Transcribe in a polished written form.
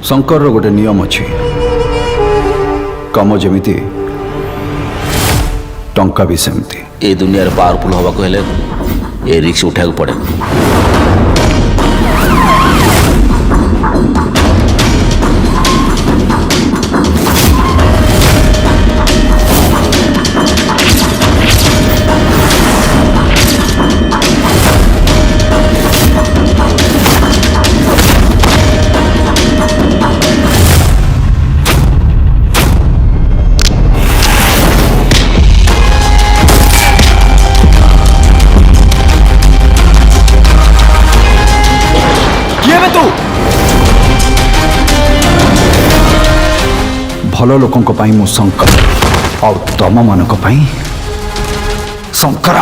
शंकर गोटे नियम अच्छी कम जमीती टंका भी सेमती। ए दुनिया पावरफुल हवा को हेले ए रिक्स उठाक पड़े। भल लोकों मु शंकर और तम मानक शंकर।